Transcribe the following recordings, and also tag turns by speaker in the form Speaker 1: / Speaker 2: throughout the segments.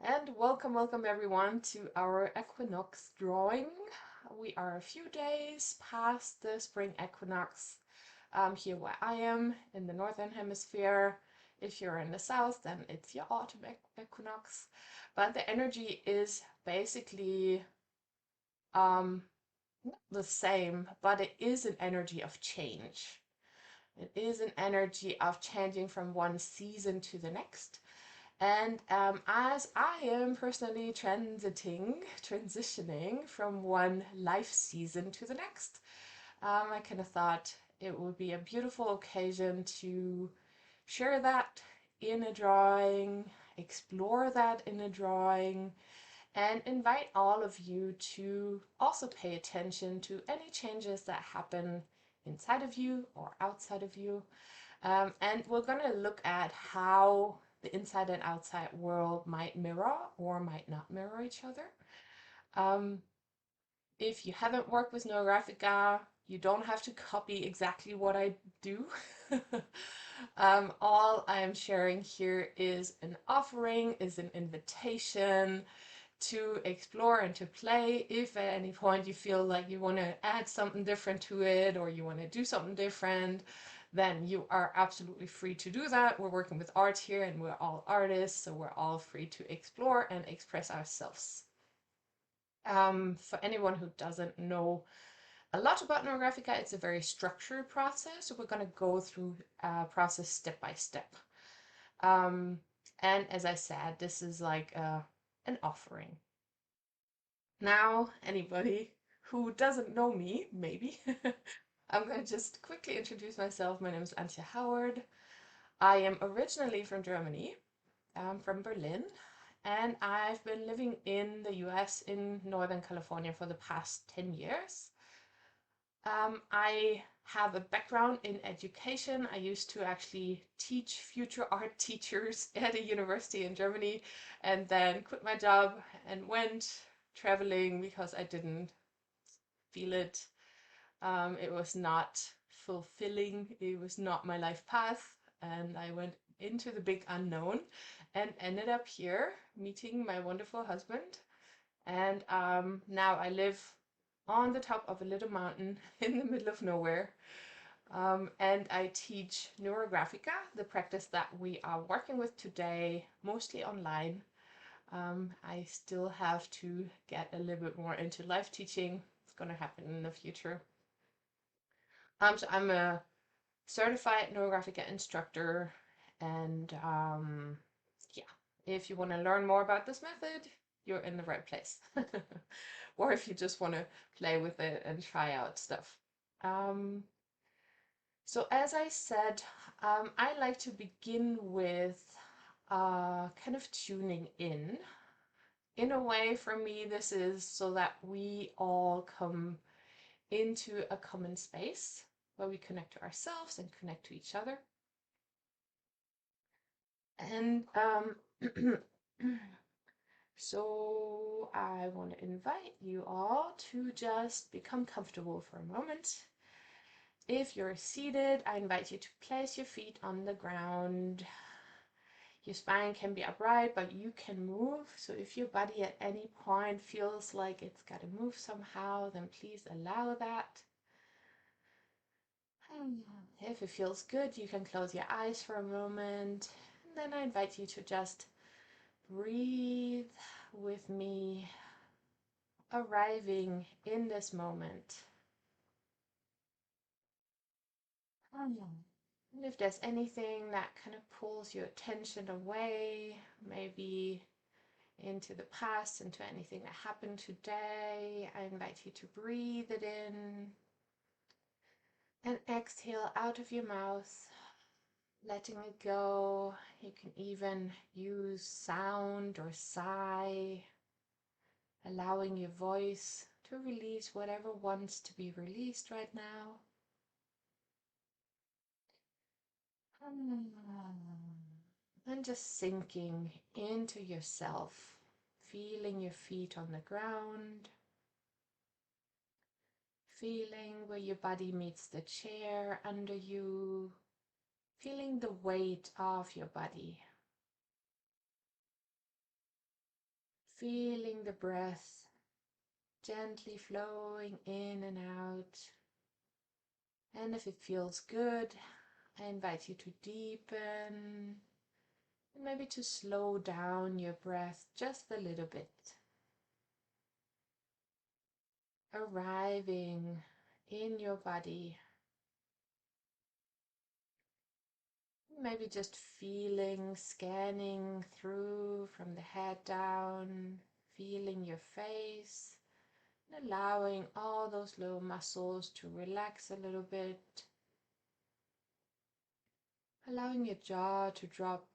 Speaker 1: And welcome everyone to our Equinox drawing. We are a few days past the spring equinox here where I am in the northern hemisphere. If you're in the south, then it's your autumn equinox. But the energy is basically um, not the same, but it is an energy of change. It is an energy of changing from one season to the next. And as I am personally transitioning from one life season to the next, I kind of thought it would be a beautiful occasion to share that in a drawing, explore that in a drawing, and invite all of you to also pay attention to any changes that happen inside of you or outside of you. And we're going to look at how the inside and outside world might mirror or might not mirror each other. Um, if you haven't worked with Neurographica, you don't have to copy exactly what I do. All I'm sharing here is an offering, is an invitation to explore and to play. If at any point you feel like you want to add something different to it or you want to do something different, then you are absolutely free to do that. We're working with art here and we're all artists, so we're all free to explore and express ourselves. For anyone who doesn't know a lot about Neurographica, it's a very structured process, so we're going to go through process step by step. And as I said, this is like an offering. Now, anybody who doesn't know me, maybe, I'm going to just quickly introduce myself. My name is Antje Howard. I am originally from Germany. I'm from Berlin, and I've been living in the US in Northern California for the past 10 years. I have a background in education. I used to actually teach future art teachers at a university in Germany and then quit my job and went traveling because I didn't feel it. It was not fulfilling. It was not my life path. And I went into the big unknown and ended up here meeting my wonderful husband. And now I live on the top of a little mountain in the middle of nowhere. And I teach Neurographica, the practice that we are working with today, mostly online. I still have to get a little bit more into live teaching. It's going to happen in the future. So I'm a certified Neurographica instructor, and yeah, if you want to learn more about this method, you're in the right place. Or if you just want to play with it and try out stuff. So as I said, I like to begin with kind of tuning in. In a way, for me, this is so that we all come into a common space where we connect to ourselves and connect to each other. And so I want to invite you all to just become comfortable for a moment. If you're seated, I invite you to place your feet on the ground. Your spine can be upright, but you can move. So if your body at any point feels like it's got to move somehow, then please allow that. If it feels good, you can close your eyes for a moment. And then I invite you to just breathe with me, arriving in this moment. And if there's anything that kind of pulls your attention away, maybe into the past, into anything that happened today, I invite you to breathe it in and exhale out of your mouth, letting it go. You can even use sound or sigh, allowing your voice to release whatever wants to be released right now. And just sinking into yourself, feeling your feet on the ground, feeling where your body meets the chair under you, feeling the weight of your body. Feeling the breath gently flowing in and out. And if it feels good, I invite you to deepen and maybe to slow down your breath just a little bit. Arriving in your body. Maybe just feeling, scanning through from the head down, feeling your face, and allowing all those little muscles to relax a little bit. Allowing your jaw to drop,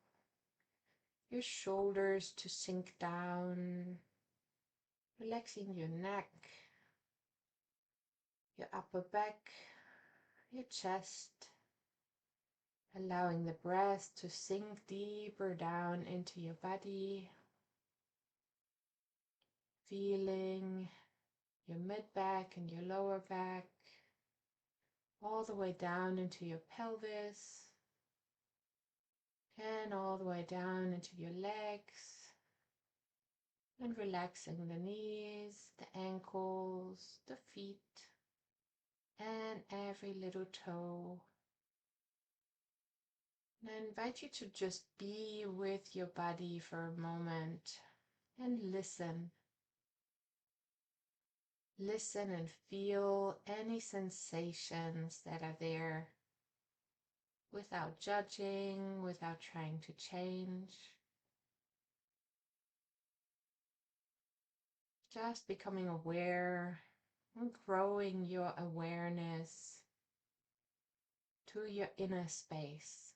Speaker 1: your shoulders to sink down, relaxing your neck, your upper back, your chest, allowing the breath to sink deeper down into your body, feeling your mid-back and your lower back, all the way down into your pelvis, and all the way down into your legs, and relaxing the knees, the ankles, the feet, and every little toe. And I invite you to just be with your body for a moment and listen. Listen and feel any sensations that are there without judging, without trying to change. Just becoming aware and growing your awareness to your inner space.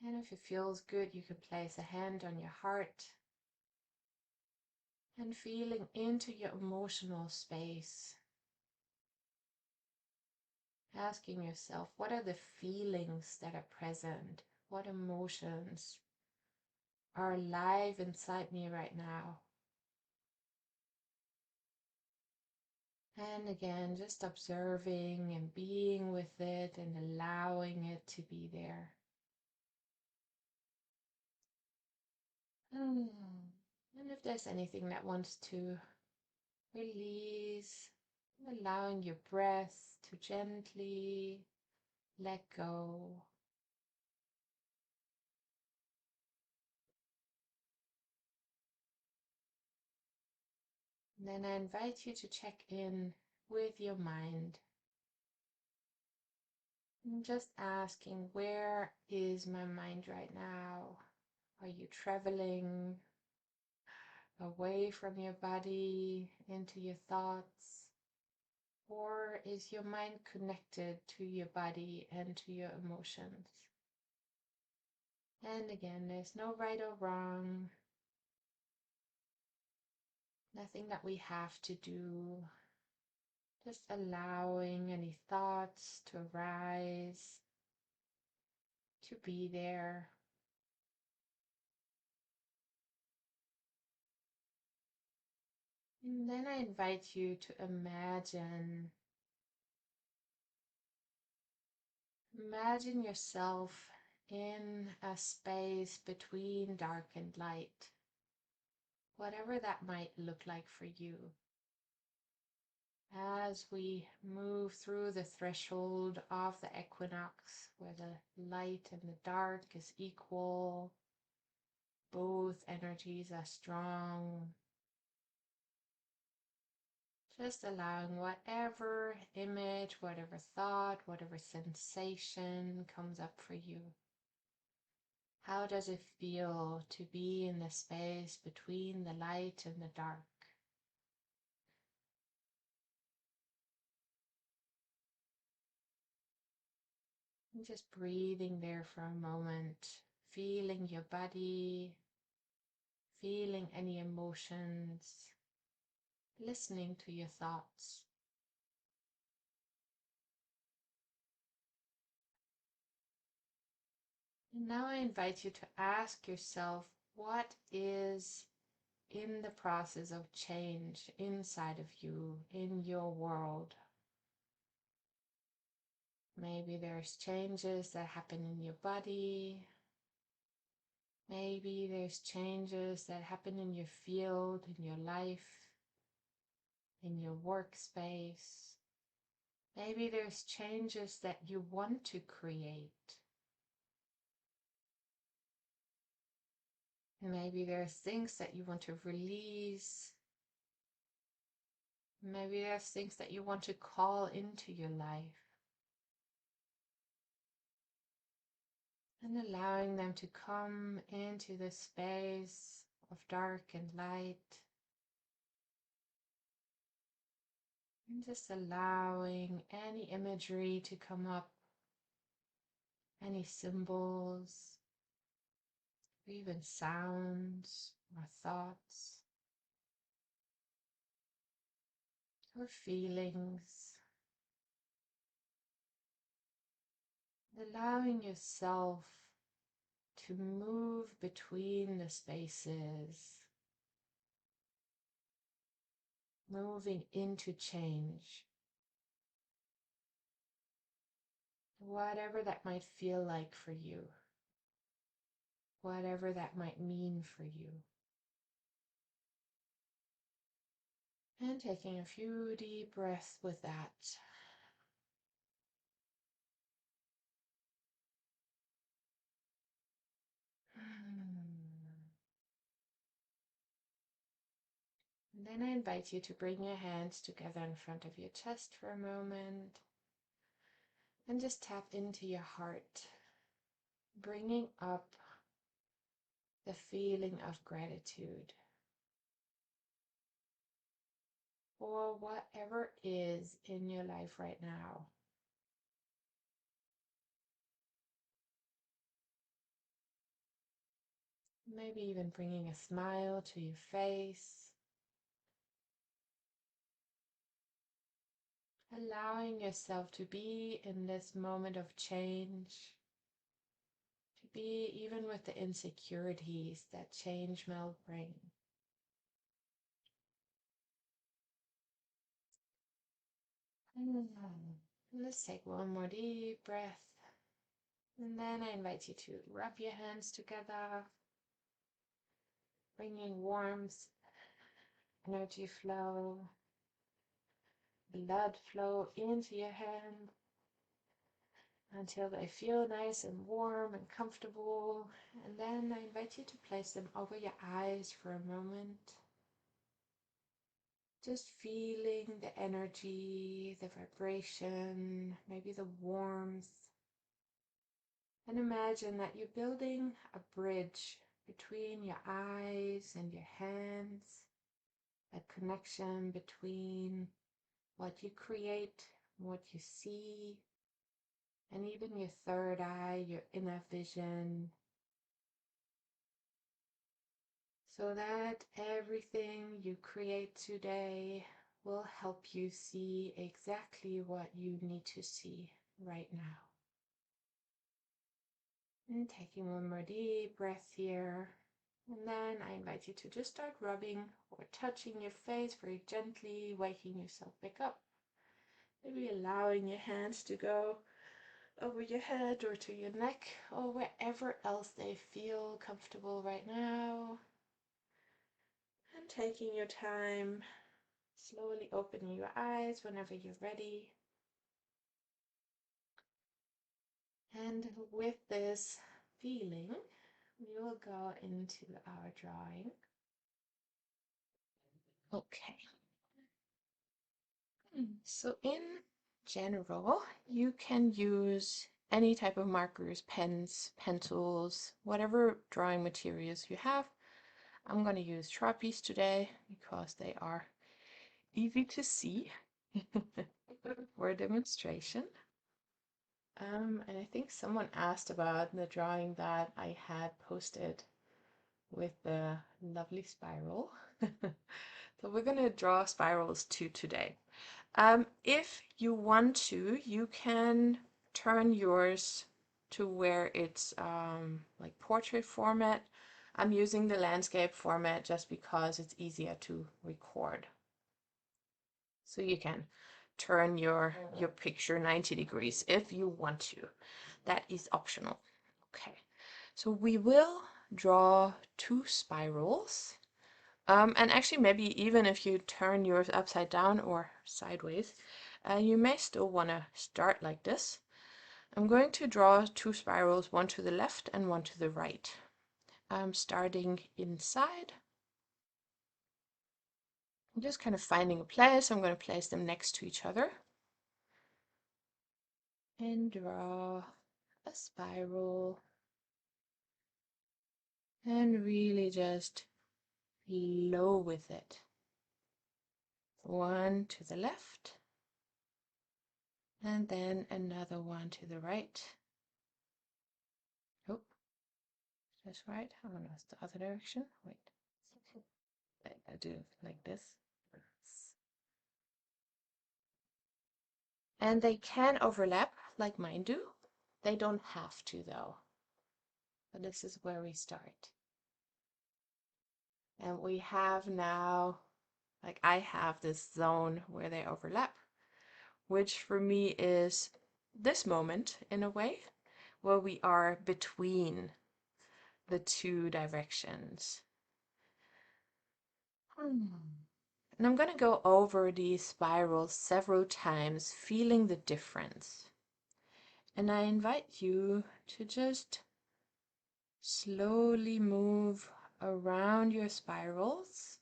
Speaker 1: And if it feels good, you can place a hand on your heart and feeling into your emotional space. Asking yourself, what are the feelings that are present? What emotions are alive inside me right now? And again, just observing and being with it and allowing it to be there. And if there's anything that wants to release, allowing your breath to gently let go. And then I invite you to check in with your mind. And just asking, where is my mind right now? Are you traveling away from your body into your thoughts? Or is your mind connected to your body and to your emotions? And again, there's no right or wrong. Nothing that we have to do. Just allowing any thoughts to arise, to be there. And then I invite you to imagine yourself in a space between dark and light, whatever that might look like for you. As we move through the threshold of the equinox, where the light and the dark is equal, both energies are strong, just allowing whatever image, whatever thought, whatever sensation comes up for you. How does it feel to be in the space between the light and the dark? And just breathing there for a moment, feeling your body, feeling any emotions, listening to your thoughts. And now I invite you to ask yourself, what is in the process of change inside of you, in your world? Maybe there's changes that happen in your body. Maybe there's changes that happen in your field, in your life, in your workspace. Maybe there's changes that you want to create. Maybe there's things that you want to release. Maybe there's things that you want to call into your life. And allowing them to come into the space of dark and light. And just allowing any imagery to come up, any symbols, or even sounds or thoughts or feelings. Allowing yourself to move between the spaces, moving into change. Whatever that might feel like for you, whatever that might mean for you. And taking a few deep breaths with that. And then I invite you to bring your hands together in front of your chest for a moment and just tap into your heart, bringing up the feeling of gratitude for whatever is in your life right now. Maybe even bringing a smile to your face. Allowing yourself to be in this moment of change, to be even with the insecurities that change will bring. And let's take one more deep breath. And then I invite you to rub your hands together, bringing warmth, energy flow, blood flow into your hand until they feel nice and warm and comfortable. And then I invite you to place them over your eyes for a moment. Just feeling the energy, the vibration, maybe the warmth. And imagine that you're building a bridge between your eyes and your hands, a connection between what you create, what you see, and even your third eye, your inner vision, so that everything you create today will help you see exactly what you need to see right now. And taking one more deep breath here. And then I invite you to just start rubbing or touching your face very gently, waking yourself back up. Maybe allowing your hands to go over your head or to your neck or wherever else they feel comfortable right now. And taking your time, slowly opening your eyes whenever you're ready. And with this feeling, we will go into our drawing. Okay. So in general, you can use any type of markers, pens, pencils, whatever drawing materials you have. I'm going to use Sharpies today because they are easy to see for a demonstration. And I think someone asked about the drawing that I had posted with the lovely spiral. So we're going to draw spirals too today. If you want to, you can turn yours to where it's like portrait format. I'm using the landscape format just because it's easier to record. So you can turn your picture 90 degrees if you want to. That is optional. Okay, so we will draw 2 spirals. And actually, maybe even if you turn yours upside down or sideways, you may still want to start like this. I'm going to draw 2 spirals, one to the left and one to the right. I'm starting inside. I'm just kind of finding a place. I'm going to place them next to each other. And draw a spiral. And really just flow with it. One to the left. And then another one to the right. Oh, that's right. Oh no, it's the other direction. Wait. I do it like this. And they can overlap like mine do. They don't have to though. But this is where we start. And we have now, like I have this zone where they overlap, which for me is this moment in a way, where we are between the 2 directions. And I'm going to go over these spirals several times, feeling the difference. And I invite you to just slowly move around your spirals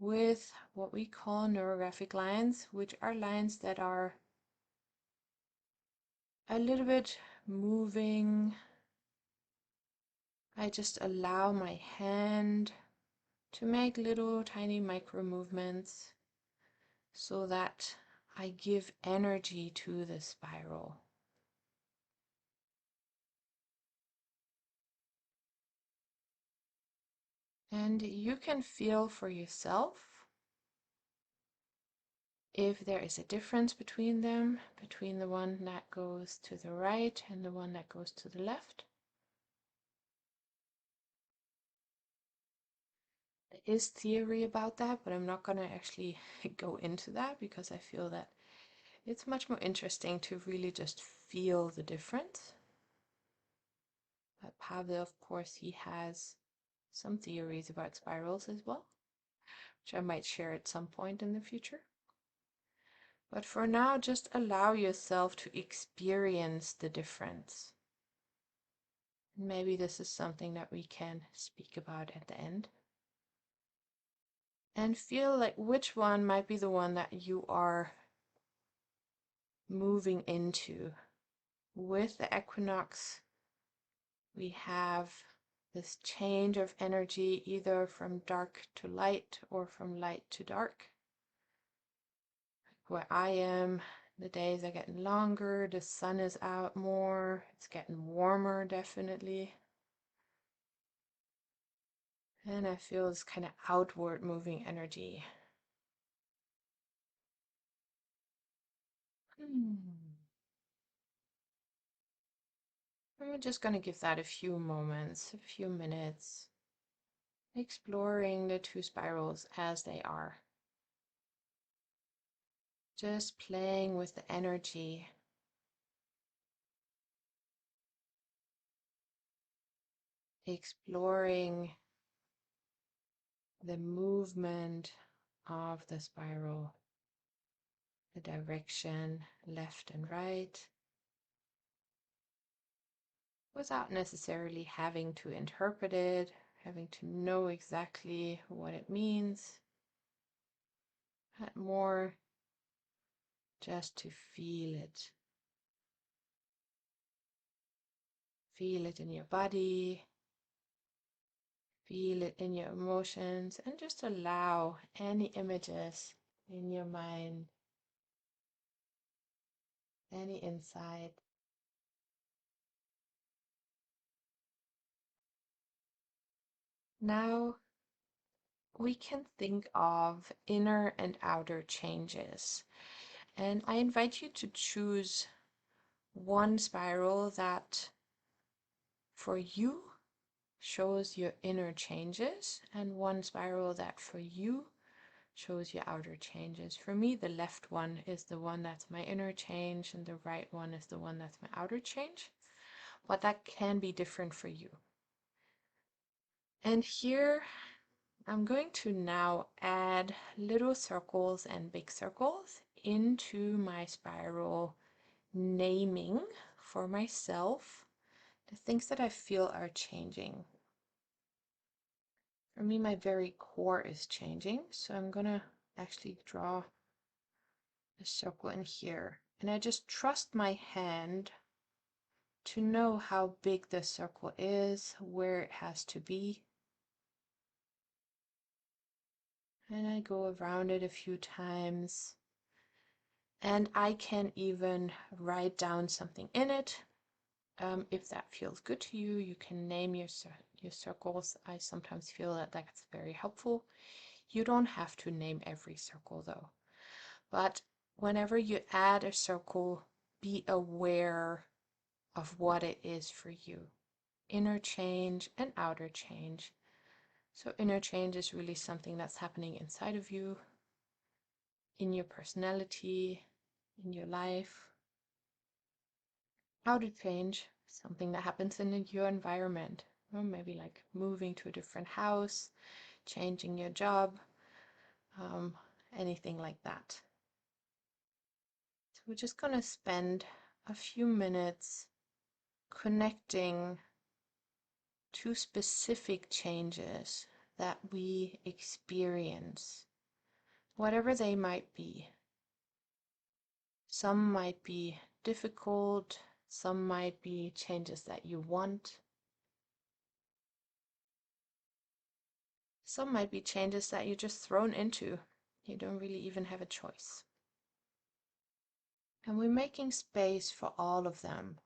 Speaker 1: with what we call neurographic lines, which are lines that are a little bit moving. I just allow my hand to make little tiny micro movements so that I give energy to the spiral. And you can feel for yourself if there is a difference between them, between the one that goes to the right and the one that goes to the left. There is theory about that, but I'm not going to actually go into that because I feel that it's much more interesting to really just feel the difference. But Pavel, of course, he has some theories about spirals as well, which I might share at some point in the future. But for now, just allow yourself to experience the difference. Maybe this is something that we can speak about at the end. And feel like which one might be the one that you are moving into. With the equinox, we have this change of energy either from dark to light or from light to dark. Where I am, the days are getting longer, the sun is out more, it's getting warmer definitely. And I feel this kind of outward moving energy. We're just going to give that a few moments, a few minutes, exploring the 2 spirals as they are. Just playing with the energy. Exploring the movement of the spiral, the direction left and right, without necessarily having to interpret it, having to know exactly what it means, but more just to feel it. Feel it in your body, feel it in your emotions, and just allow any images in your mind, any insight. Now we can think of inner and outer changes. And I invite you to choose one spiral that for you shows your inner changes and one spiral that for you shows your outer changes. For me, the left one is the one that's my inner change and the right one is the one that's my outer change. but that can be different for you. And here I'm going to now add little circles and big circles into my spiral, naming for myself the things that I feel are changing. For me, my very core is changing, so I'm gonna actually draw a circle in here, and I just trust my hand to know how big the circle is, where it has to be. And I go around it a few times. And I can even write down something in it. If that feels good to you, you can name your circles. I sometimes feel that that's very helpful. You don't have to name every circle though. But whenever you add a circle, be aware of what it is for you. Inner change and outer change. So inner change is really something that's happening inside of you, in your personality, in your life. Outer change, something that happens in your environment, or maybe like moving to a different house, changing your job, anything like that. So we're just going to spend a few minutes connecting to specific changes that we experience, whatever they might be. Some might be difficult, some might be changes that you want. Some might be changes that you're just thrown into. You don't really even have a choice. And we're making space for all of them.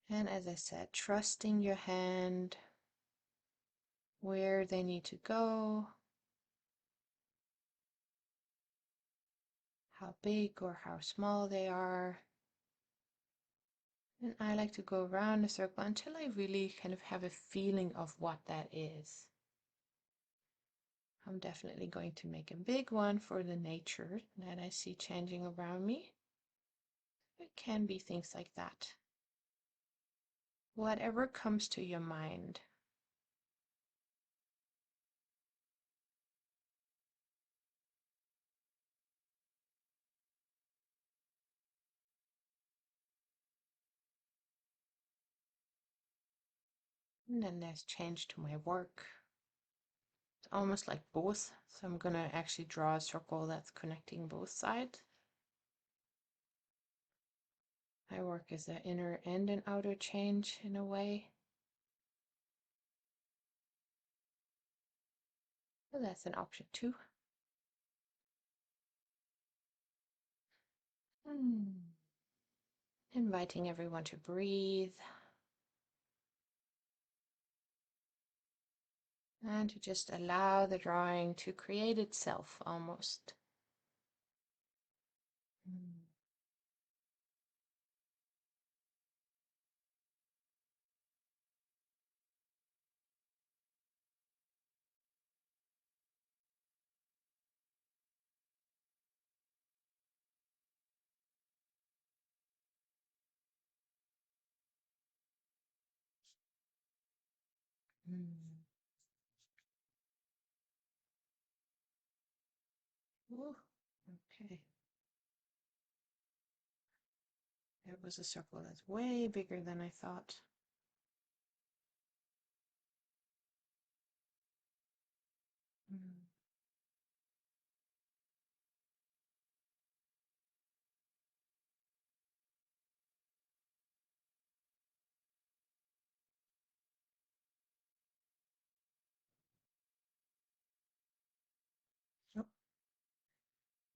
Speaker 1: And as I said, trusting your hand, where they need to go, how big or how small they are. And I like to go around the circle until I really kind of have a feeling of what that is. I'm definitely going to make a big one for the nature that I see changing around me. It can be things like that. Whatever comes to your mind. And then there's change to my work. It's almost like both. So I'm gonna actually draw a circle that's connecting both sides. My work is an inner and an outer change in a way. So that's an option too. Inviting everyone to breathe. And to just allow the drawing to create itself almost. Ooh, okay. It was a circle that's way bigger than I thought.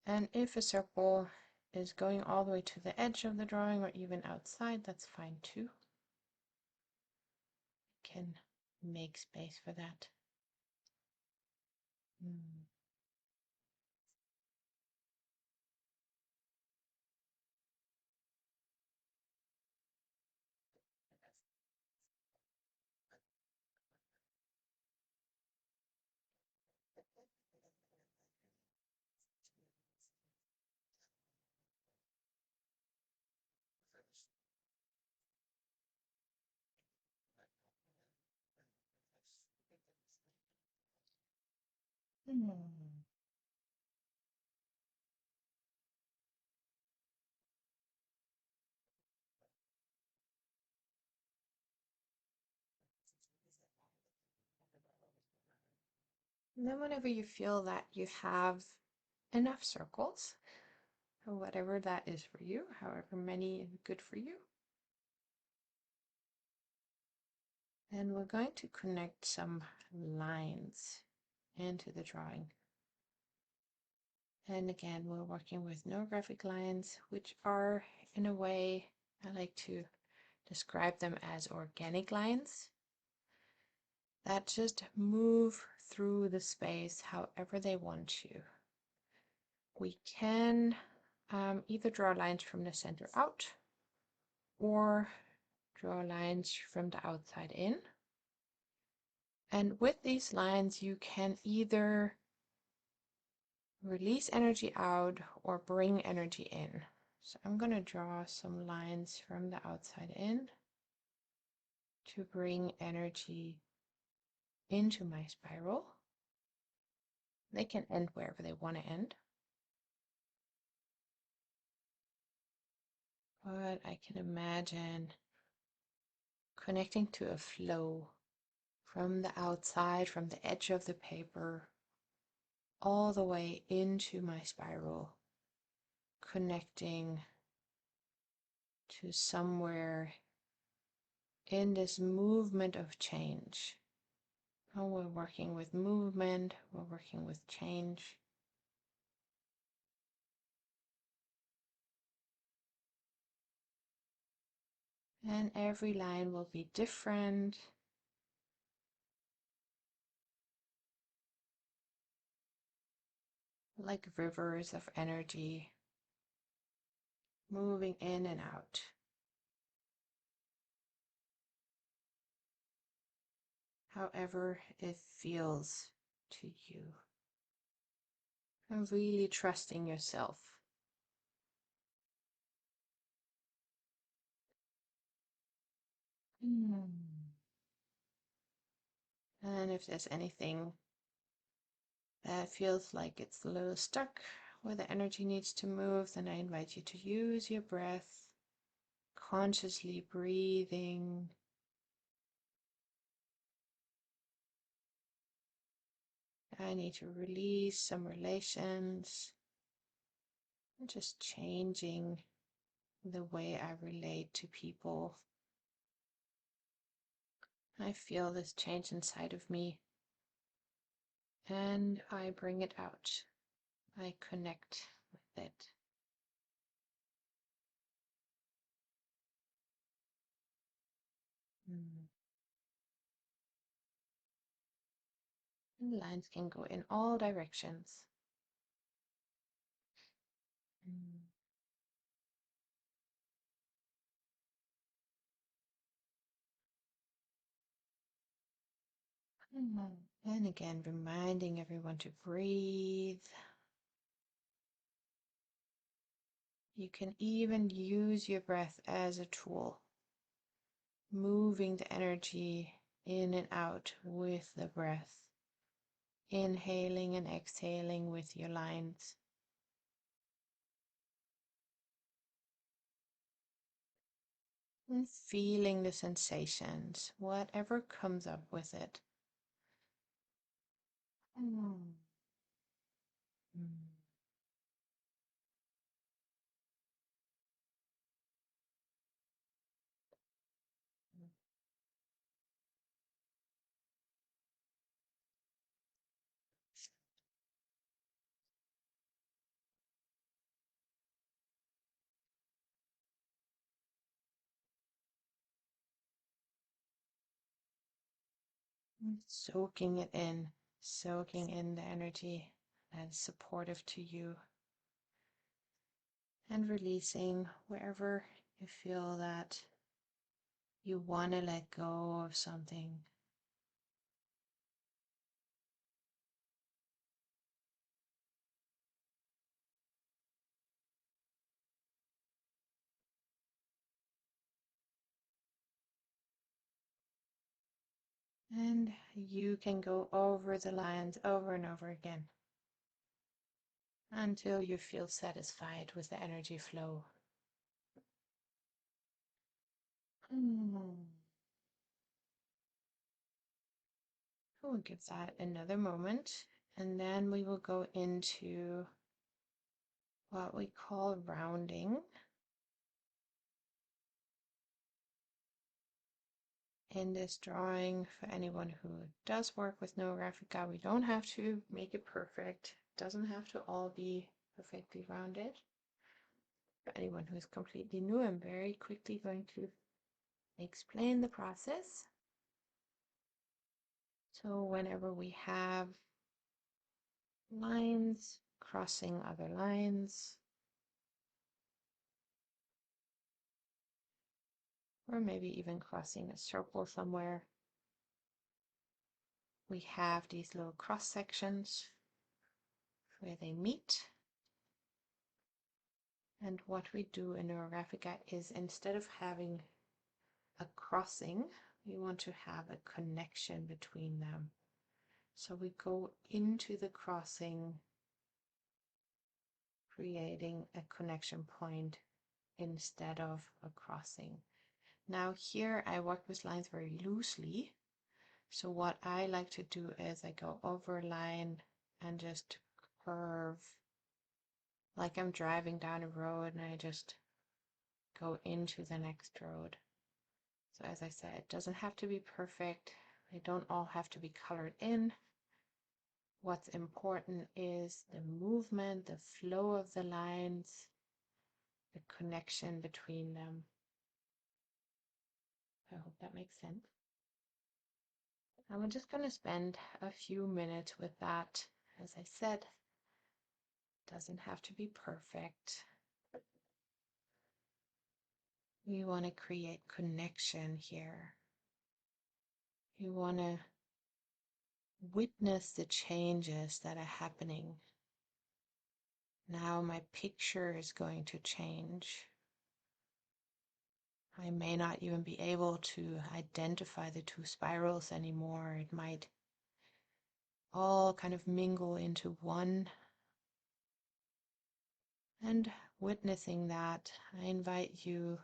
Speaker 1: And if a circle is going all the way to the edge of the drawing or even outside, that's fine too. You can make space for that. Mm. And then whenever you feel that you have enough circles, or whatever that is for you, however many is good for you, then we're going to connect some lines into the drawing. And again, we're working with neurographic lines, which are, in a way, I like to describe them as organic lines that just move through the space however they want to. We can either draw lines from the center out or draw lines from the outside in. And with these lines, you can either release energy out or bring energy in. So I'm going to draw some lines from the outside in to bring energy into my spiral. They can end wherever they want to end. But I can imagine connecting to a flow from the outside, from the edge of the paper, all the way into my spiral, connecting to somewhere in this movement of change. Oh, we're working with movement, we're working with change. And every line will be different. Like rivers of energy moving in and out. However it feels to you. And really trusting yourself. And if there's anything that feels like it's a little stuck, where the energy needs to move, then I invite you to use your breath, consciously breathing. I need to release some relations, and just changing the way I relate to people. I feel this change inside of me, and I bring it out. I connect with it. And lines can go in all directions. And again, reminding everyone to breathe. You can even use your breath as a tool, moving the energy in and out with the breath, inhaling and exhaling with your lines. And feeling the sensations, whatever comes up with it. Mm. Soaking it in, soaking in the energy that's supportive to you, and releasing wherever you feel that you want to let go of something. And you can go over the lines over and over again until you feel satisfied with the energy flow. We'll give that another moment, and then we will go into what we call rounding. In this drawing, for anyone who does work with Neurographica, we don't have to make it perfect. It doesn't have to all be perfectly rounded. For anyone who is completely new, I'm very quickly going to explain the process. So whenever we have lines crossing other lines, or maybe even crossing a circle somewhere, we have these little cross sections where they meet. And what we do in Neurographica is, instead of having a crossing, we want to have a connection between them. So we go into the crossing, creating a connection point instead of a crossing. Now here I work with lines very loosely. So what I like to do is I go over a line and just curve, like I'm driving down a road, and I just go into the next road. So as I said, it doesn't have to be perfect. They don't all have to be colored in. What's important is the movement, the flow of the lines, the connection between them. I hope that makes sense. And we're just going to spend a few minutes with that. As I said, it doesn't have to be perfect. We want to create connection here. You want to witness the changes that are happening. Now my picture is going to change. I may not even be able to identify the two spirals anymore. It might all kind of mingle into one. And witnessing that, I invite you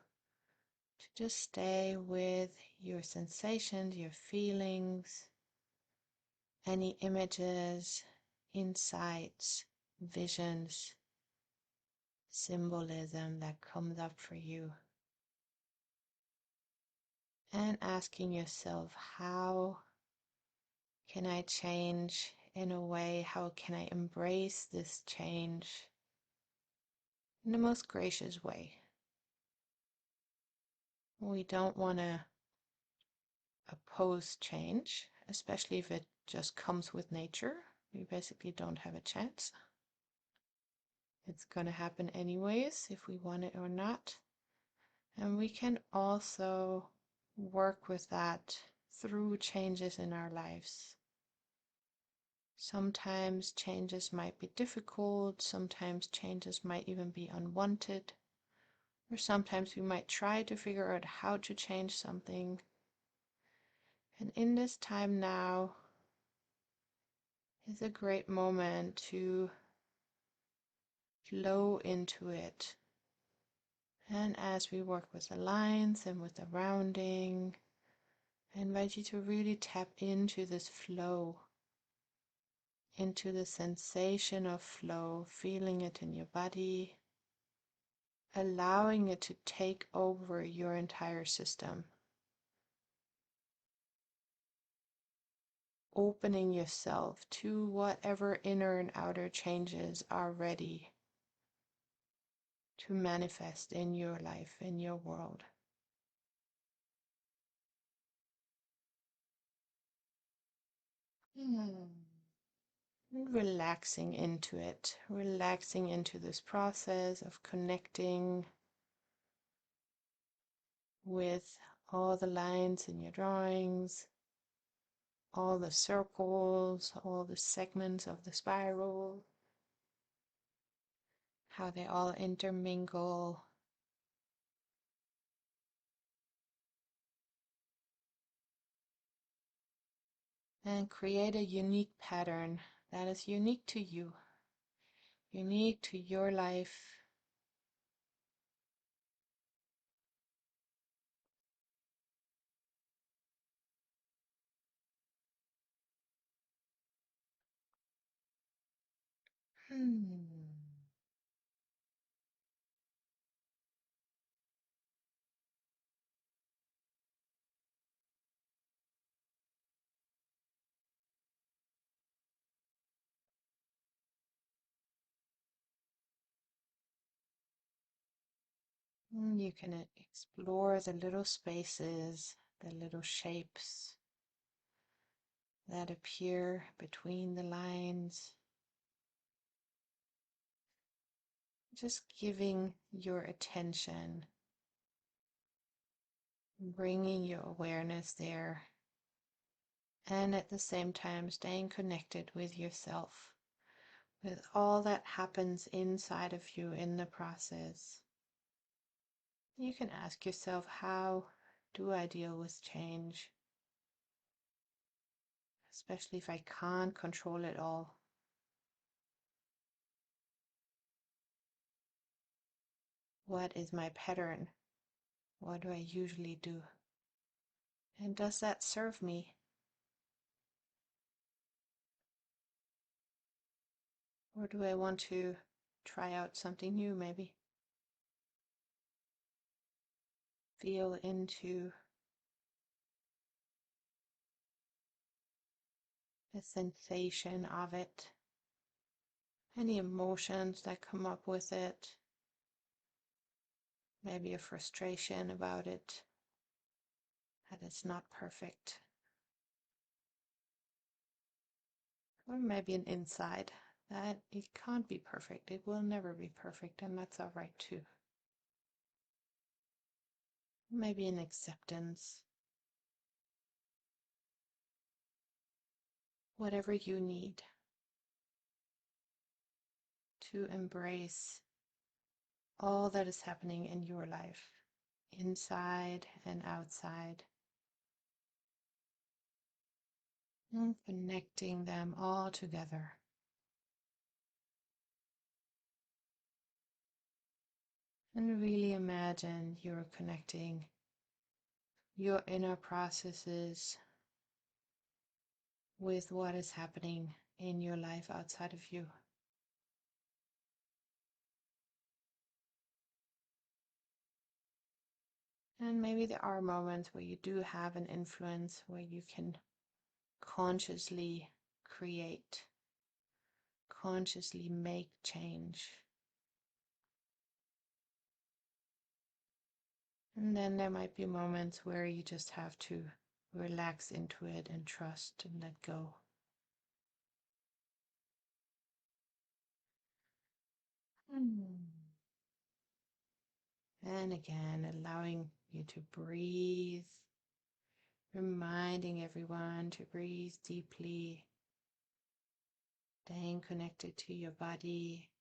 Speaker 1: to just stay with your sensations, your feelings, any images, insights, visions, symbolism that comes up for you. And asking yourself, how can I change in a way? How can I embrace this change in the most gracious way? We don't want to oppose change, especially if it just comes with nature. We basically don't have a chance. It's going to happen anyways, if we want it or not. And we can also work with that through changes in our lives. Sometimes changes might be difficult, sometimes changes might even be unwanted, or sometimes we might try to figure out how to change something. And in this time now is a great moment to flow into it. And as we work with the lines and with the rounding, I invite you to really tap into this flow, into the sensation of flow, feeling it in your body, allowing it to take over your entire system. Opening yourself to whatever inner and outer changes are ready to manifest in your life, in your world. And relaxing into it, relaxing into this process of connecting with all the lines in your drawings, all the circles, all the segments of the spiral, how they all intermingle. and create a unique pattern that is unique to you, unique to your life. You can explore the little spaces, the little shapes that appear between the lines. Just giving your attention, bringing your awareness there, and at the same time staying connected with yourself, with all that happens inside of you in the process. You can ask yourself, how do I deal with change? Especially if I can't control it all. What is my pattern? What do I usually do? And does that serve me? Or do I want to try out something new maybe? Feel into the sensation of it, any emotions that come up with it, maybe a frustration about it, that it's not perfect, or maybe an insight that it can't be perfect, it will never be perfect, and that's all right too. Maybe an acceptance, whatever you need to embrace all that is happening in your life, inside and outside, and connecting them all together. And really imagine you're connecting your inner processes with what is happening in your life outside of you. And maybe there are moments where you do have an influence, where you can consciously create, consciously make change. And then there might be moments where you just have to relax into it and trust and let go. And again, allowing you to breathe, reminding everyone to breathe deeply, staying connected to your body.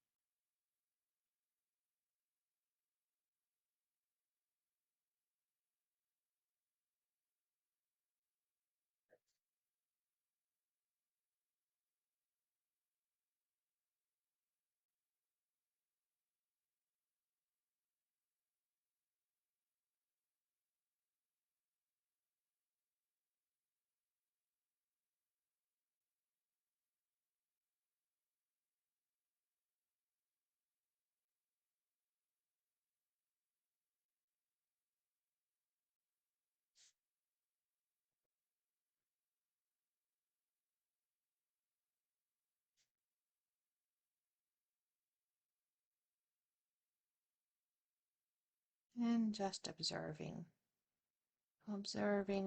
Speaker 1: And just observing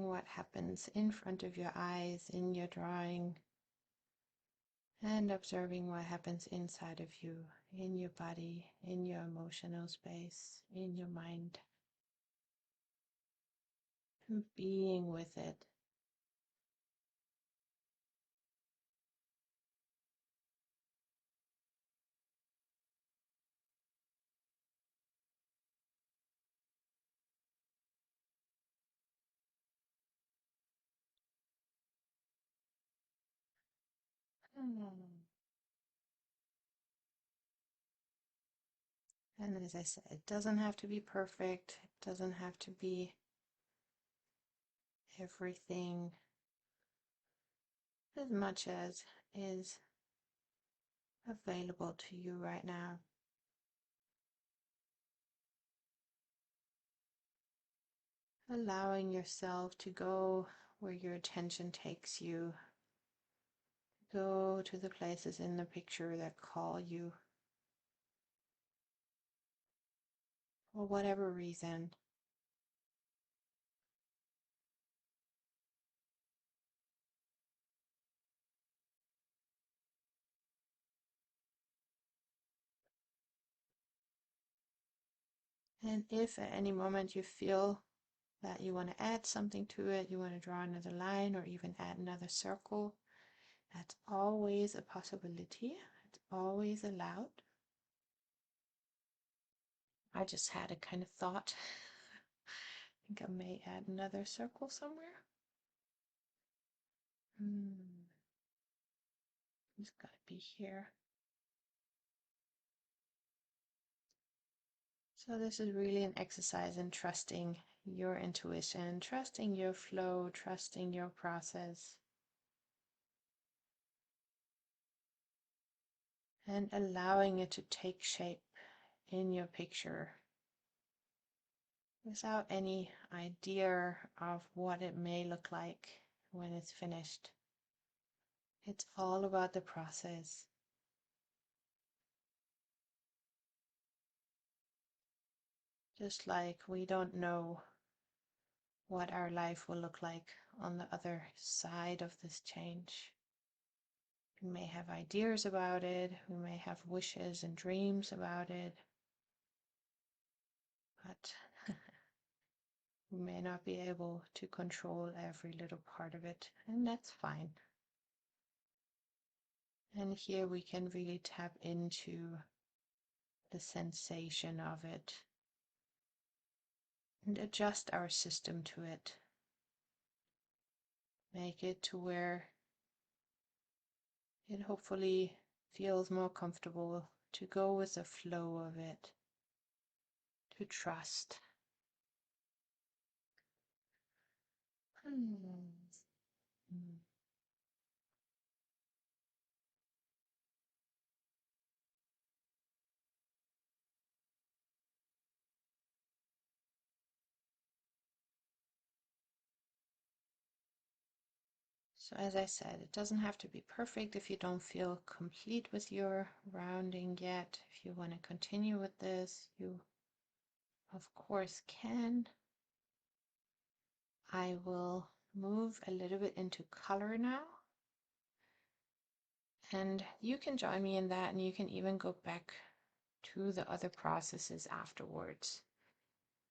Speaker 1: what happens in front of your eyes in your drawing, and observing what happens inside of you, in your body, in your emotional space, in your mind. And being with it. And as I said, it doesn't have to be perfect. It doesn't have to be everything, as much as is available to you right now. Allowing yourself to go where your attention takes you. Go to the places in the picture that call you. For whatever reason. And if at any moment you feel that you want to add something to it, you want to draw another line or even add another circle, that's always a possibility. It's always allowed. I just had a kind of thought. I think I may add another circle somewhere. It's got to be here. So this is really an exercise in trusting your intuition, trusting your flow, trusting your process, and allowing it to take shape in your picture without any idea of what it may look like when it's finished. It's all about the process. Just like we don't know what our life will look like on the other side of this change. We may have ideas about it, we may have wishes and dreams about it, but we may not be able to control every little part of it, and that's fine. And here we can really tap into the sensation of it and adjust our system to it. Make it to where it hopefully feels more comfortable to go with the flow of it, to trust. So as I said, it doesn't have to be perfect if you don't feel complete with your rounding yet. If you want to continue with this, you of course can. I will move a little bit into color now. And you can join me in that, and you can even go back to the other processes afterwards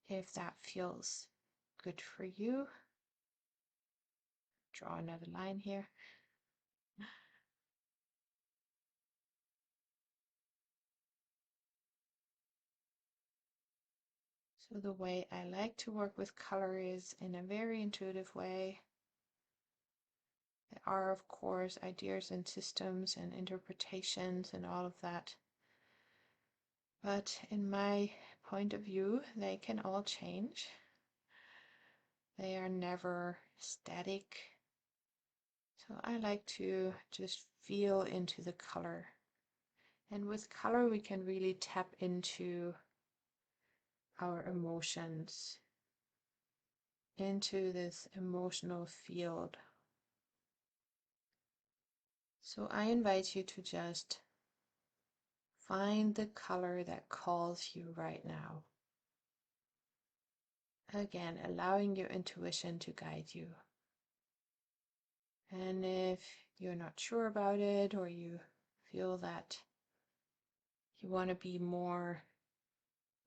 Speaker 1: if that feels good for you. Draw another line here. So the way I like to work with color is in a very intuitive way. There are, of course, ideas and systems and interpretations and all of that. But in my point of view, they can all change. They are never static. So I like to just feel into the color. And with color, we can really tap into our emotions, into this emotional field. So I invite you to just find the color that calls you right now. Again, allowing your intuition to guide you. And if you're not sure about it, or you feel that you want to be more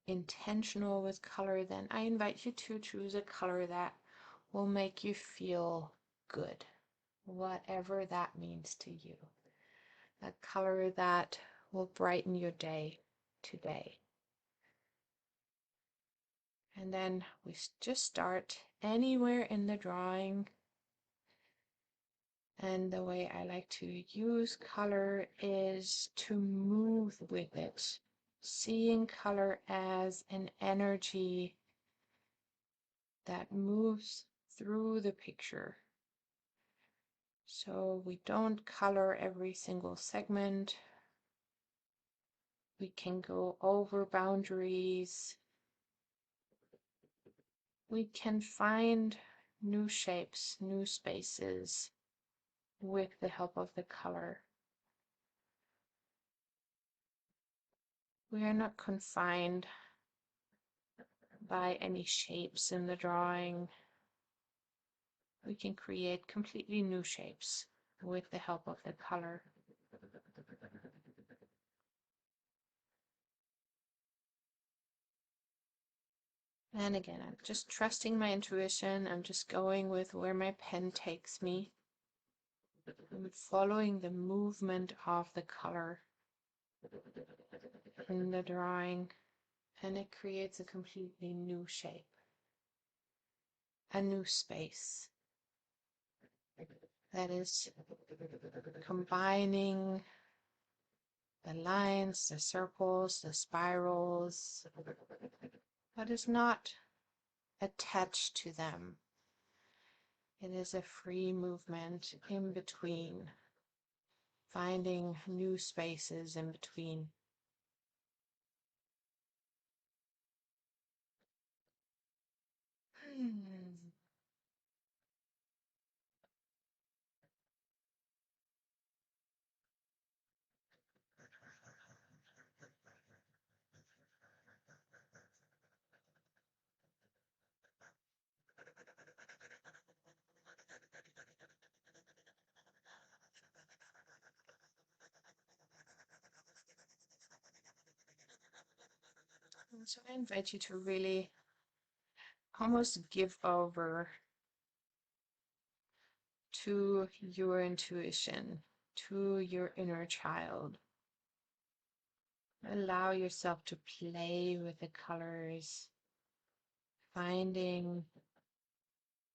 Speaker 1: intentional with color, then I invite you to choose a color that will make you feel good, whatever that means to you. A color that will brighten your day today. And then we just start anywhere in the drawing. And the way I like to use color is to move with it, seeing color as an energy that moves through the picture. So we don't color every single segment. We can go over boundaries. We can find new shapes, new spaces with the help of the color. We are not confined by any shapes in the drawing. We can create completely new shapes with the help of the color. And again, I'm just trusting my intuition. I'm just going with where my pen takes me. I'm following the movement of the color in the drawing, and it creates a completely new shape, a new space that is combining the lines, the circles, the spirals, but is not attached to them. It is a free movement in between, finding new spaces in between. So I invite you to really almost give over to your intuition, to your inner child. Allow yourself to play with the colors, finding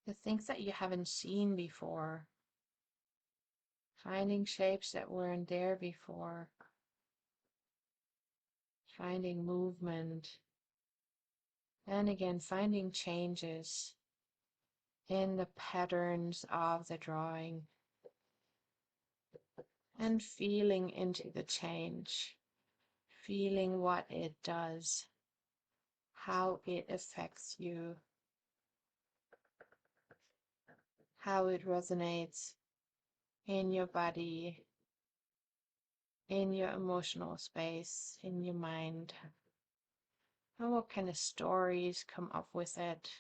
Speaker 1: the things that you haven't seen before, finding shapes that weren't there before, finding movement, and again, finding changes in the patterns of the drawing and feeling into the change, feeling what it does, how it affects you, how it resonates in your body, in your emotional space, in your mind, and what kind of stories come up with it.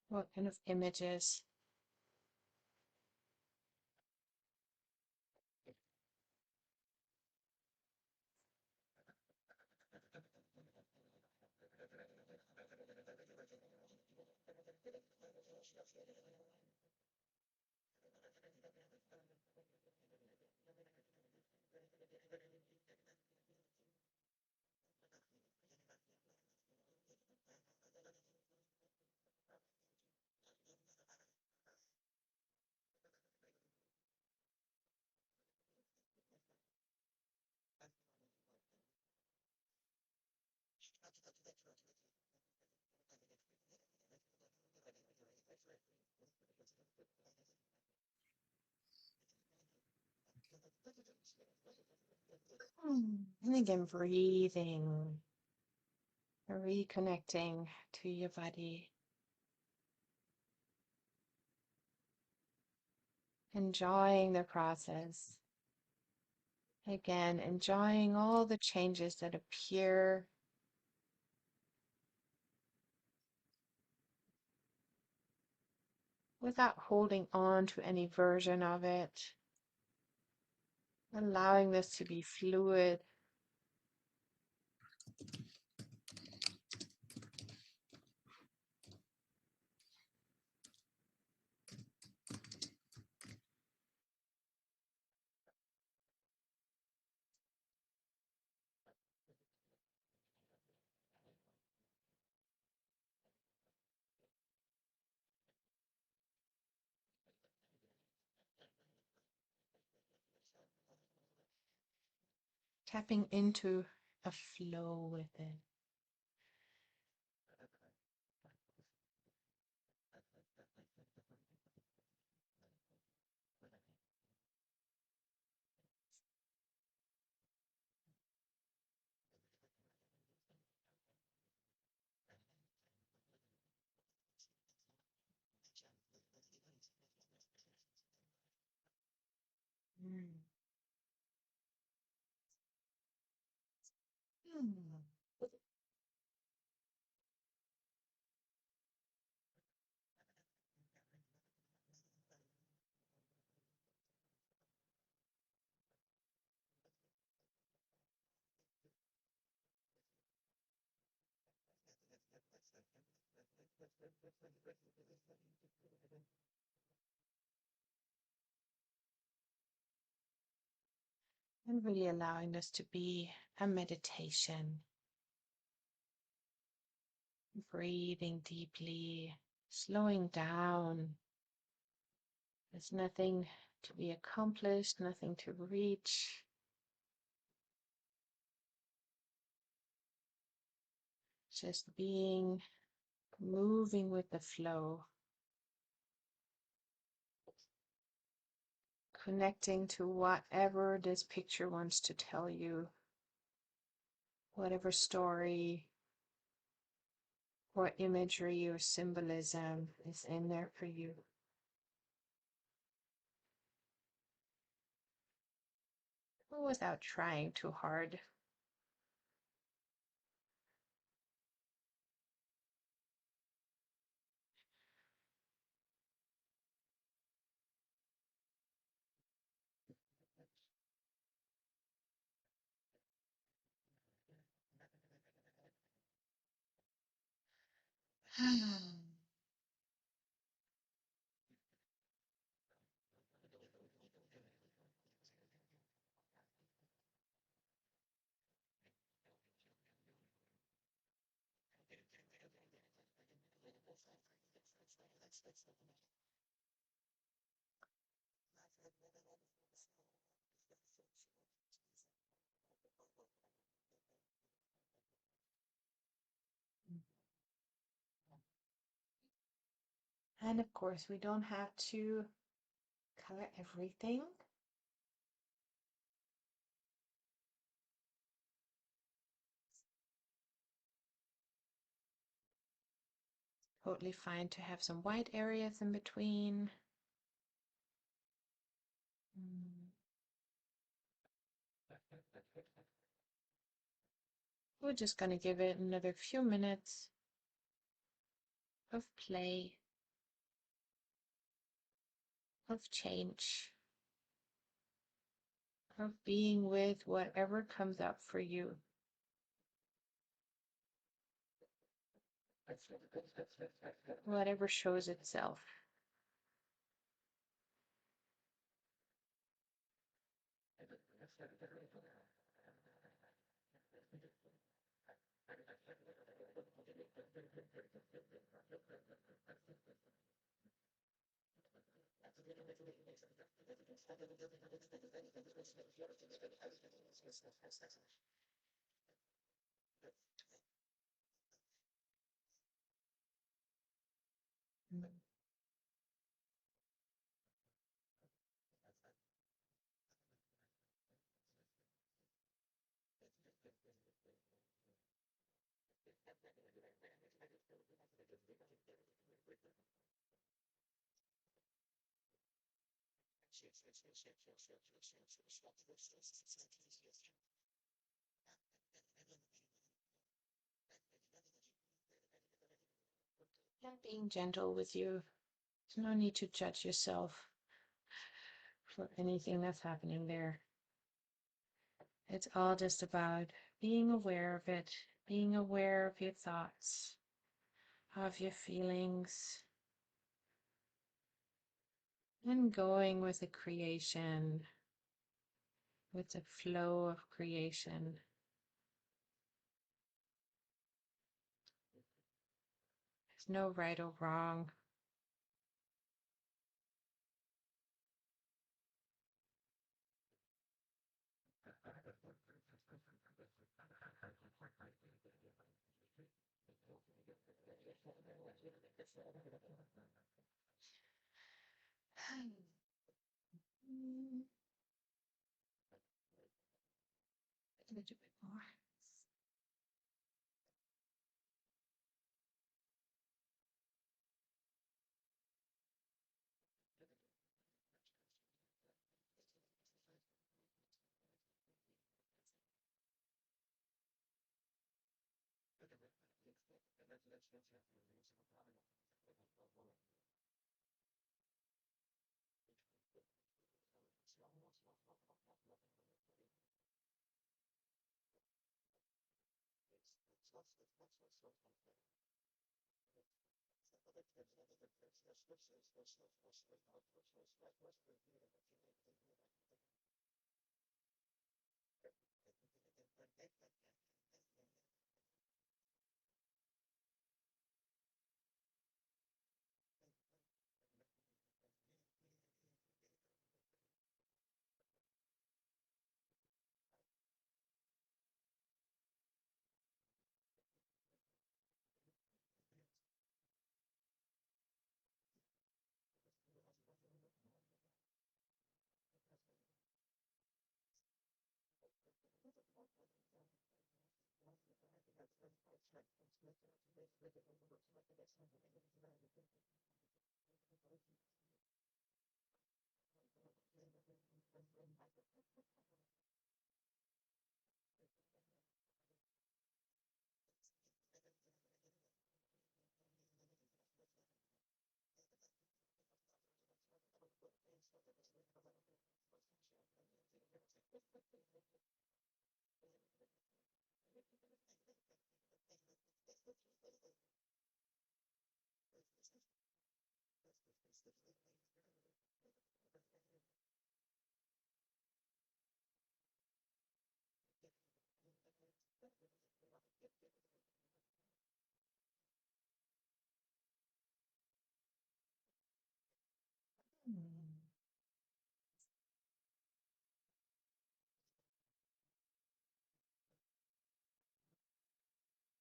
Speaker 1: What kind of images. And again, breathing, reconnecting to your body, enjoying the process. Again, enjoying all the changes that appear, without holding on to any version of it, allowing this to be fluid. tapping into a flow with it. Mm. Mm. And really allowing this to be a meditation. Breathing deeply, slowing down. There's nothing to be accomplished, nothing to reach. Just being, moving with the flow. Connecting to whatever this picture wants to tell you. Whatever story or imagery or symbolism is in there for you. Without trying too hard. And of course, we don't have to color everything. Totally fine to have some white areas in between. We're just going to give it another few minutes of play, of change, of being with whatever comes up for you. Whatever shows itself. And being gentle with you. There's no need to judge yourself for anything that's happening there. It's all just about being aware of it, being aware of your thoughts, of your feelings, and going with the creation, with the flow of creation. There's no right or wrong. A little bit more.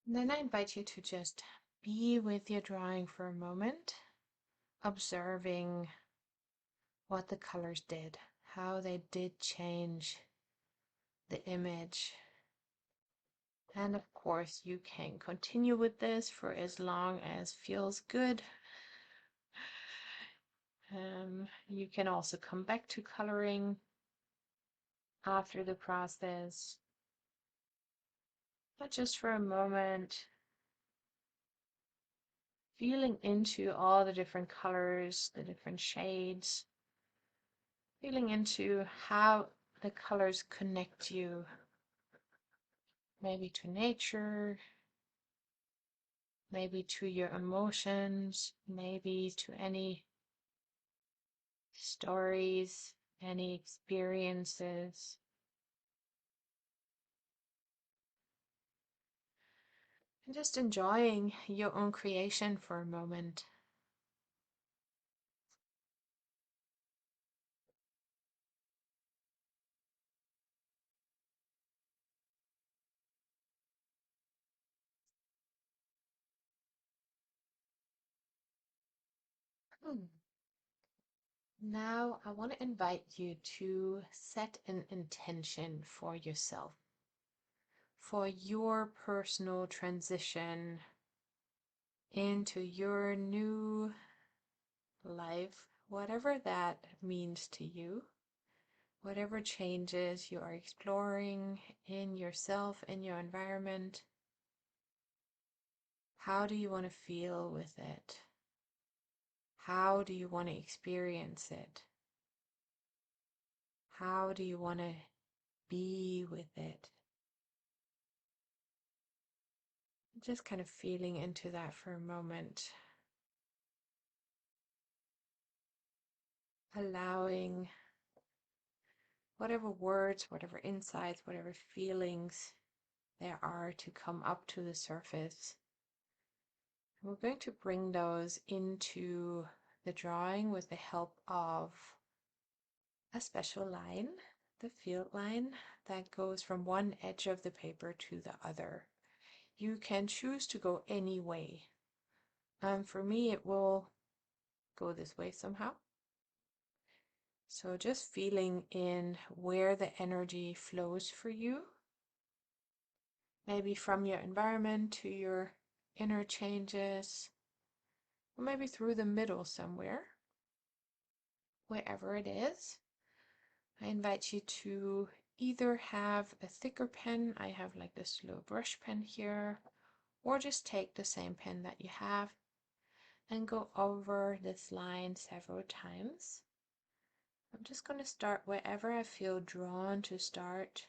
Speaker 1: Then I invite you to just be with your drawing for a moment, observing what the colors did, how they did change the image. And of course, you can continue with this for as long as feels good. You can also come back to coloring after the process, but just for a moment, feeling into all the different colors, the different shades, feeling into how the colors connect you, maybe to nature, maybe to your emotions, maybe to any stories, any experiences. And just enjoying your own creation for a moment. Now I want to invite you to set an intention for yourself, for your personal transition into your new life, whatever that means to you, whatever changes you are exploring in yourself, in your environment. How do you want to feel with it? How do you want to experience it? How do you want to be with it? Just kind of feeling into that for a moment. Allowing whatever words, whatever insights, whatever feelings there are to come up to the surface. We're going to bring those into the drawing with the help of a special line, the field line, that goes from one edge of the paper to the other. You can choose to go any way. For me, it will go this way somehow. So just feeling in where the energy flows for you, maybe from your environment to your inner changes, or maybe through the middle somewhere, wherever it is. I invite you to either have a thicker pen, I have like this little brush pen here, or just take the same pen that you have and go over this line several times. I'm just going to start wherever I feel drawn to start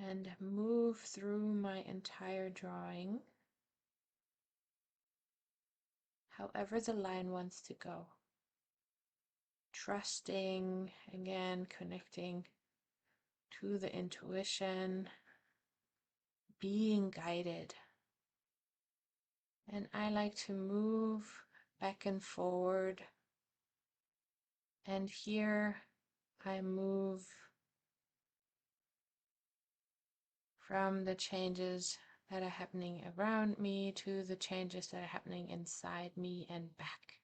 Speaker 1: and move through my entire drawing, however the line wants to go. Trusting, again, connecting to the intuition, being guided. And I like to move back and forward. And here I move from the changes that are happening around me to the changes that are happening inside me and back.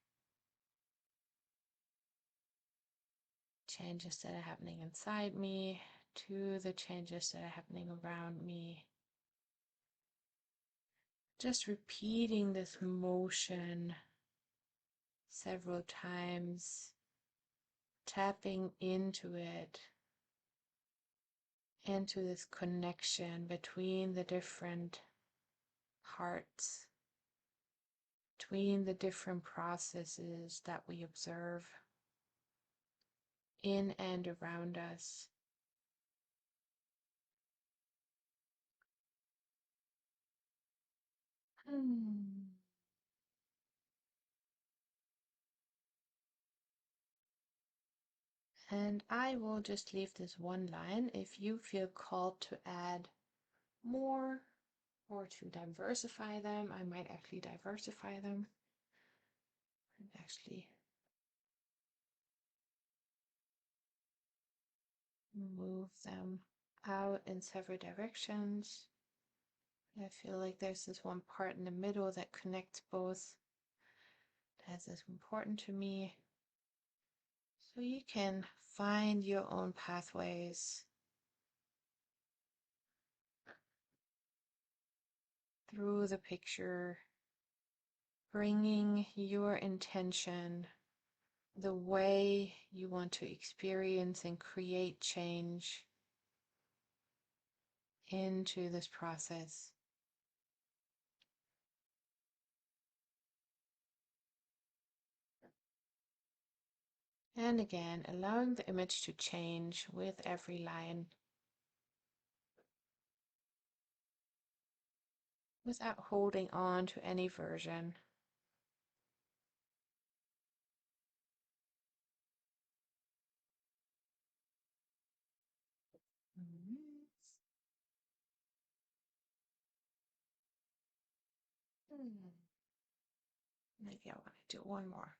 Speaker 1: Changes that are happening inside me to the changes that are happening around me. Just repeating this motion several times, tapping into it, into this connection between the different parts, between the different processes that we observe in and around us. And I will just leave this one line. If you feel called to add more or to diversify them, I might actually diversify them and actually move them out in several directions. I feel like there's this one part in the middle that connects both. That is important to me. So you can find your own pathways through the picture, bringing your intention, the way you want to experience and create change into this process. And again, allowing the image to change with every line without holding on to any version. Maybe I want to do one more.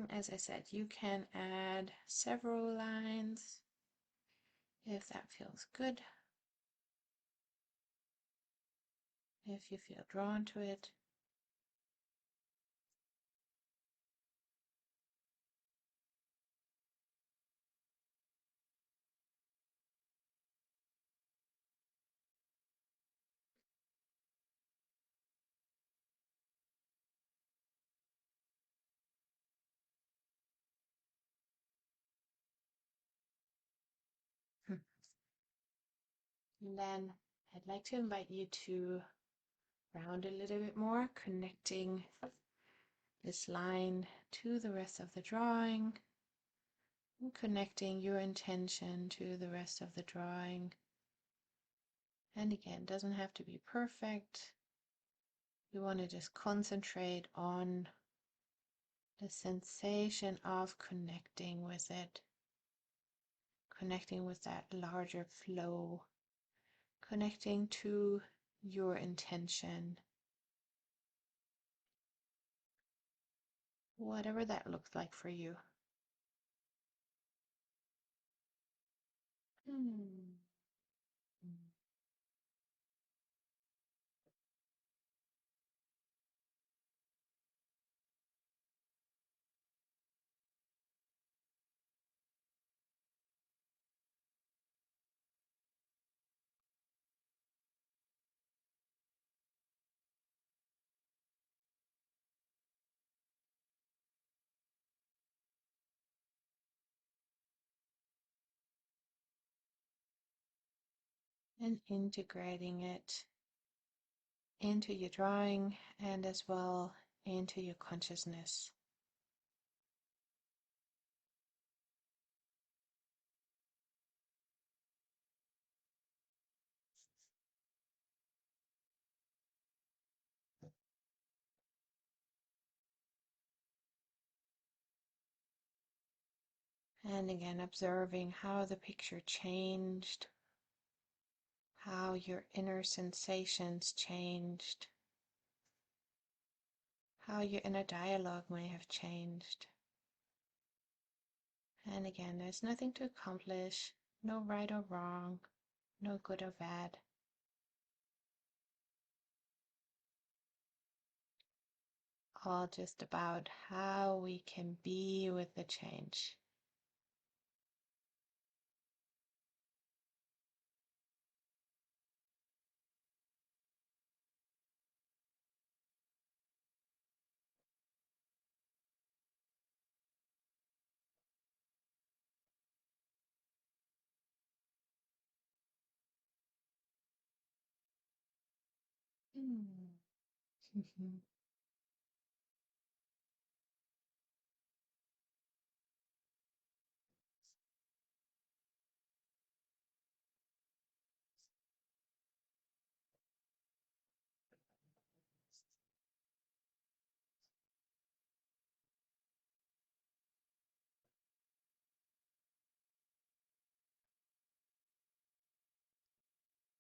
Speaker 1: As I said, you can add several lines if that feels good, if you feel drawn to it. And then I'd like to invite you to round a little bit more, connecting this line to the rest of the drawing, and connecting your intention to the rest of the drawing. And again, it doesn't have to be perfect. You want to just concentrate on the sensation of connecting with it, connecting with that larger flow, connecting to your intention, whatever that looks like for you. and integrating it into your drawing and as well into your consciousness. And again, observing how the picture changed, how your inner sensations changed, how your inner dialogue may have changed. And again, there's nothing to accomplish, no right or wrong, no good or bad. All just about how we can be with the change. Mm.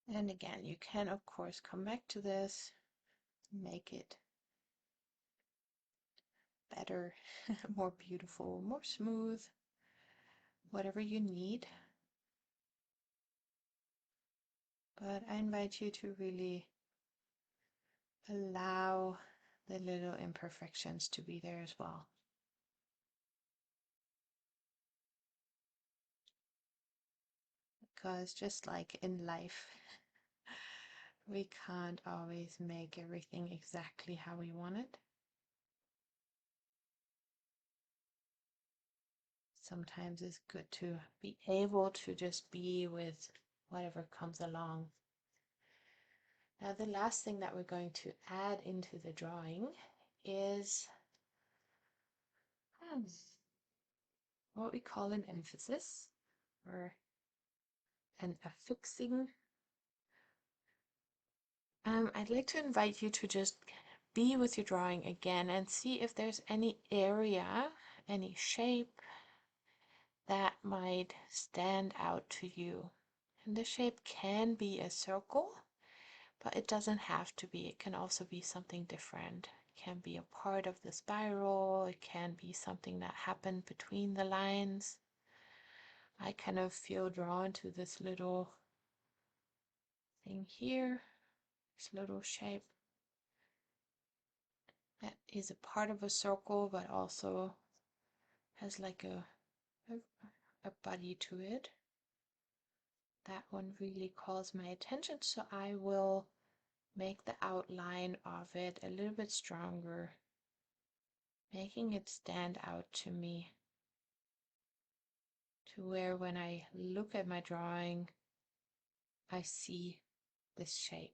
Speaker 1: And again, you can of course come back to this, make it better, more beautiful, more smooth, whatever you need. But I invite you to really allow the little imperfections to be there as well. Because just like in life, we can't always make everything exactly how we want it. Sometimes it's good to be able to just be with whatever comes along. Now, the last thing that we're going to add into the drawing is what we call an emphasis or an affixing. I'd like to invite you to just be with your drawing again and see if there's any area, any shape that might stand out to you. And the shape can be a circle, but it doesn't have to be. It can also be something different. It can be a part of the spiral. It can be something that happened between the lines. I kind of feel drawn to this little thing here, this little shape that is a part of a circle, but also has like a body to it. That one really calls my attention, so I will make the outline of it a little bit stronger, making it stand out to me, to where when I look at my drawing, I see this shape.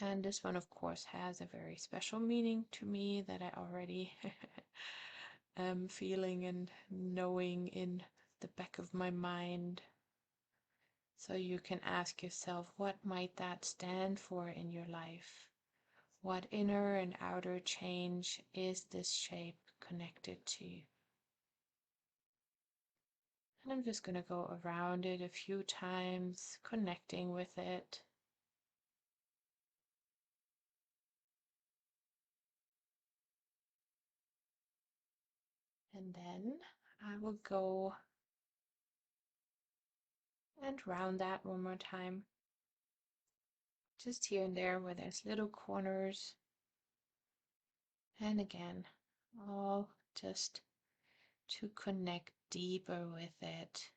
Speaker 1: And this one, of course, has a very special meaning to me that I already am feeling and knowing in the back of my mind. So you can ask yourself, what might that stand for in your life? What inner and outer change is this shape connected to? And I'm just going to go around it a few times, connecting with it. And then I will go and round that one more time. Just here and there where there's little corners. And again, all just to connect deeper with it.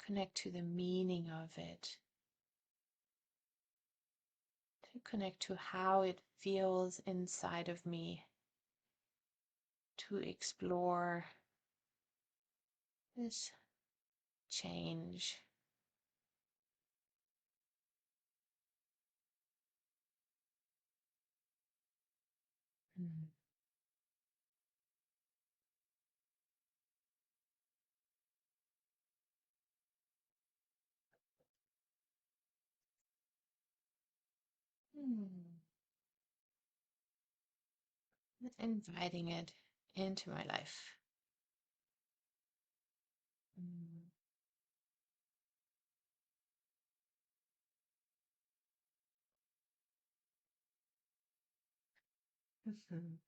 Speaker 1: Connect to the meaning of it. To connect to how it feels inside of me. To explore this change. Mm. Mm. Inviting it into my life. Mm. Mhm.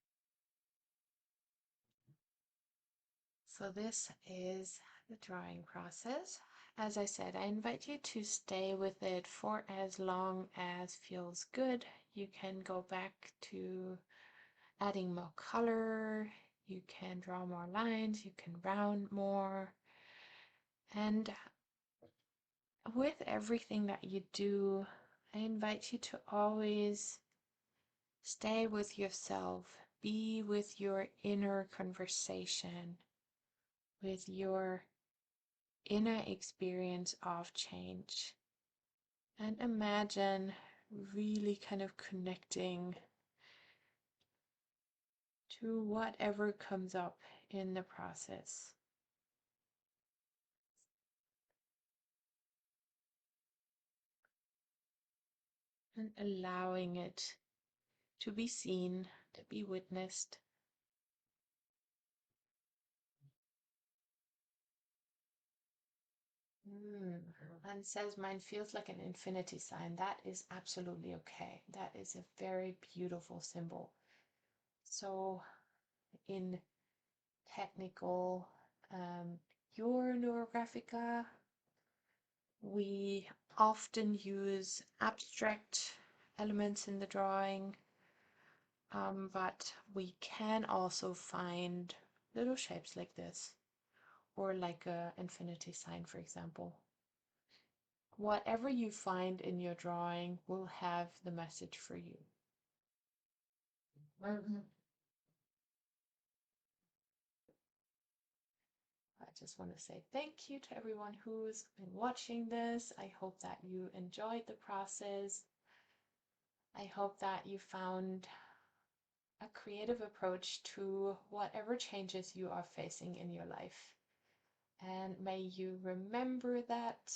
Speaker 1: So this is the drawing process. As I said, I invite you to stay with it for as long as feels good. You can go back to adding more color, you can draw more lines, you can round more. And with everything that you do, I invite you to always stay with yourself, be with your inner conversation, with your inner experience of change. And imagine really kind of connecting to whatever comes up in the process. And allowing it to be seen, to be witnessed. And says mine feels like an infinity sign. That is absolutely okay. That is a very beautiful symbol. So in technical, your Neurographica, we often use abstract elements in the drawing, but we can also find little shapes like this, or like a infinity sign, for example. Whatever you find in your drawing will have the message for you. Mhm. I just want to say thank you to everyone who's been watching this. I hope that you enjoyed the process. I hope that you found a creative approach to whatever changes you are facing in your life. And may you remember that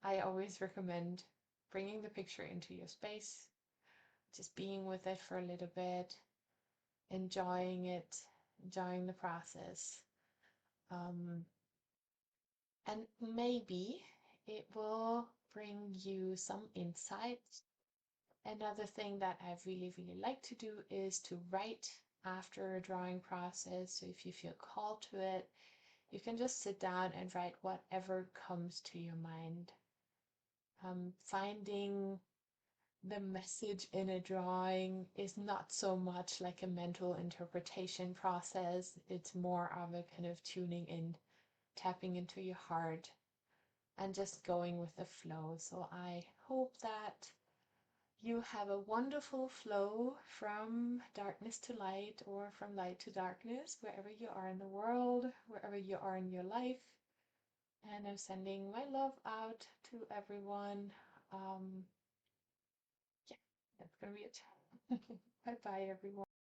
Speaker 1: I always recommend bringing the picture into your space, just being with it for a little bit, enjoying it, enjoying the process. Um, and maybe it will bring you some insights. Another thing that I really like to do is to write after a drawing process. So if you feel called to it, you can just sit down and write whatever comes to your mind. Finding the message in a drawing is not so much like a mental interpretation process. It's more of a kind of tuning in, tapping into your heart, and just going with the flow. So I hope that you have a wonderful flow from darkness to light, or from light to darkness, wherever you are in the world, wherever you are in your life. And I'm sending my love out to everyone. Yeah, that's gonna be it. Bye bye, everyone.